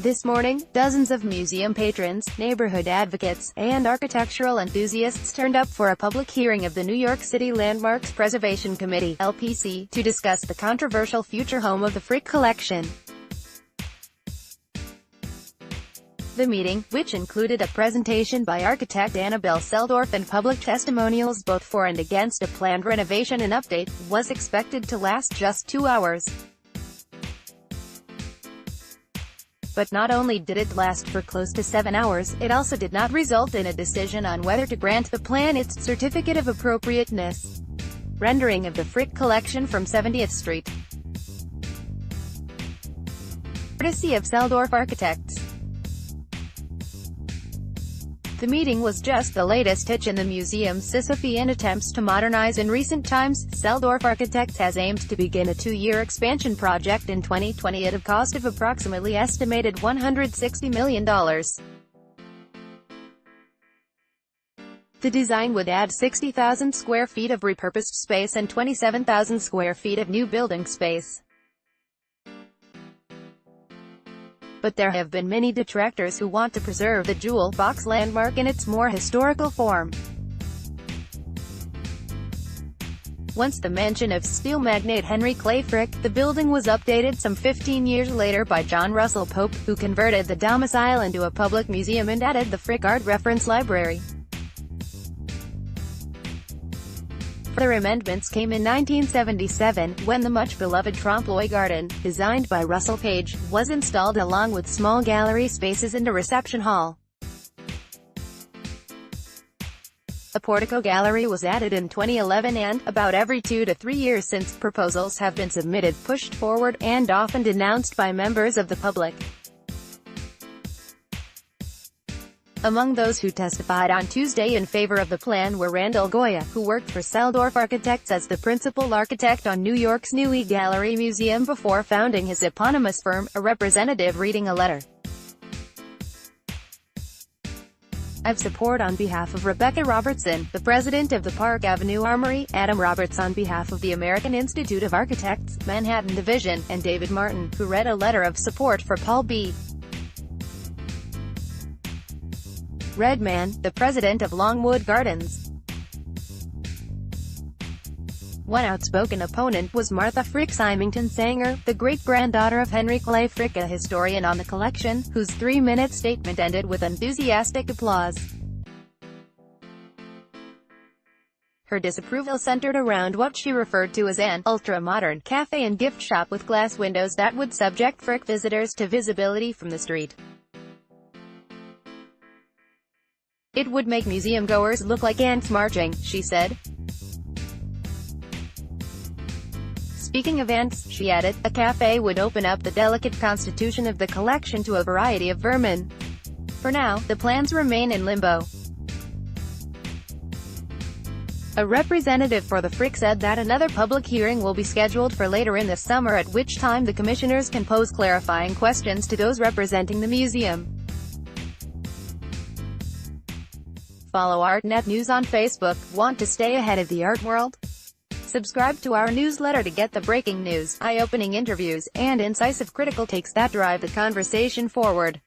This morning, dozens of museum patrons, neighborhood advocates, and architectural enthusiasts turned up for a public hearing of the New York City Landmarks Preservation Committee (LPC) to discuss the controversial future home of the Frick collection. The meeting, which included a presentation by architect Annabelle Selldorf and public testimonials both for and against a planned renovation and update, was expected to last just 2 hours. But not only did it last for close to 7 hours, it also did not result in a decision on whether to grant the plan its certificate of appropriateness. Rendering of the Frick collection from 70th Street. Courtesy of Selldorf Architects. The meeting was just the latest hitch in the museum's Sisyphean attempts to modernize in recent times. Selldorf Architects has aimed to begin a 2-year expansion project in 2020 at a cost of approximately estimated $160 million. The design would add 60,000 square feet of repurposed space and 27,000 square feet of new building space. But there have been many detractors who want to preserve the jewel box landmark in its more historical form. Once the mansion of steel magnate Henry Clay Frick, the building was updated some 15 years later by John Russell Pope, who converted the domicile into a public museum and added the Frick Art Reference Library. Further amendments came in 1977, when the much-beloved trompe-l'oeil garden, designed by Russell Page, was installed along with small gallery spaces and a reception hall. A portico gallery was added in 2011 and, about every 2 to 3 years since, proposals have been submitted, pushed forward, and often denounced by members of the public. Among those who testified on Tuesday in favor of the plan were Randall Goya, who worked for Selldorf Architects as the principal architect on New York's new E-Gallery Museum before founding his eponymous firm, a representative reading a letter of support on behalf of Rebecca Robertson, the president of the Park Avenue Armory, Adam Roberts on behalf of the American Institute of Architects, Manhattan Division, and David Martin, who read a letter of support for Paul B. Redman, the president of Longwood Gardens. One outspoken opponent was Martha Frick Symington Sanger, the great-granddaughter of Henry Clay Frick, a historian on the collection, whose 3-minute statement ended with enthusiastic applause. Her disapproval centered around what she referred to as an ultra-modern cafe and gift shop with glass windows that would subject Frick visitors to visibility from the street. It would make museum-goers look like ants marching, she said. Speaking of ants, she added, a cafe would open up the delicate constitution of the collection to a variety of vermin. For now, the plans remain in limbo. A representative for the Frick said that another public hearing will be scheduled for later in the summer, at which time the commissioners can pose clarifying questions to those representing the museum. Follow ArtNet News on Facebook. Want to stay ahead of the art world? Subscribe to our newsletter to get the breaking news, eye-opening interviews, and incisive critical takes that drive the conversation forward.